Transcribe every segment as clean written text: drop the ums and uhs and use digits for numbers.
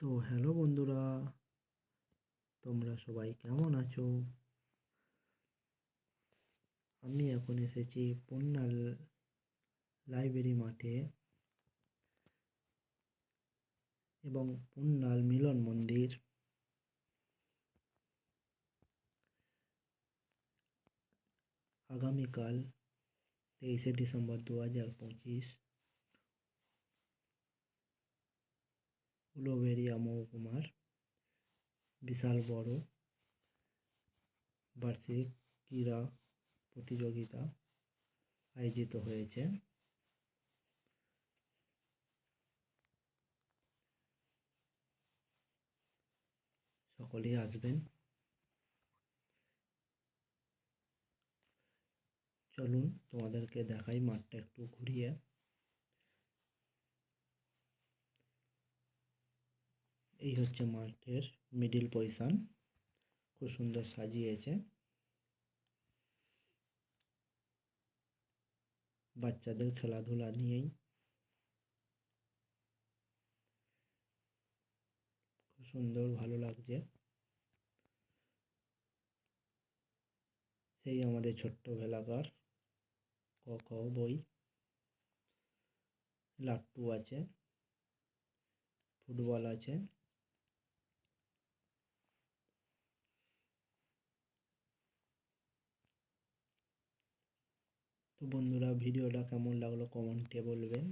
তো হ্যালো বন্ধুরা, তোমরা সবাই কেমন আছো? আমি এখন এসেছি পূর্ণাল লাইব্রেরি মাঠে এবং পূর্ণাল মিলন মন্দির। আগামীকাল 23শে ডিসেম্বর 2025 উলুবেড়িয়া মহকুমার বিশাল বড় বার্ষিক ক্রীড়া প্রতিযোগিতা আয়োজিত হয়েছে। সকলেই আসবেন। চলুন তোমাদেরকে দেখাই মাঠটা একটু ঘুরিয়ে। এই হচ্ছে মাঠের মিডিল পজিশন, খুব সুন্দর সাজিয়েছে। বাচ্চাদের খেলাধুলা নিয়েই খুব সুন্দর, ভালো লাগছে। সেই আমাদের ছোট্ট বেলাকার ক খ বই, লাট্টু আছে, ফুটবল আছে। তো বন্ধুরা, ভিডিওটা কেমন লাগলো কমেন্টে বলবেন।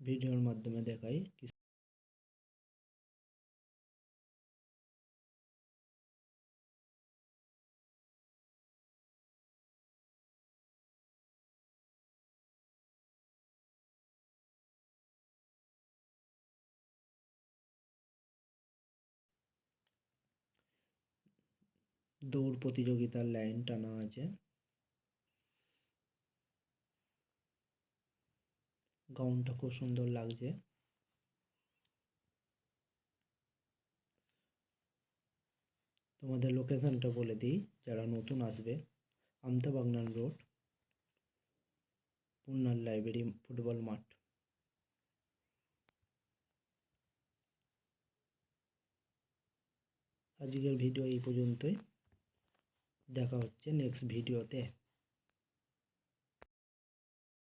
ভিডিওর মাধ্যমে দেখাই দৌড় প্রতিযোগিতার লাইন টানা আছে। গ্রাউন্ডটা খুব সুন্দর লাগছে। তোমাদের লোকেশনটা বলে দিই যারা নতুন আসবে। আমতা বাগনান রোড, পূর্ণাল লাইব্রেরি ফুটবল মাঠ। আজকের ভিডিও এই পর্যন্তই। দেখা হচ্ছে নেক্সট ভিডিওতে।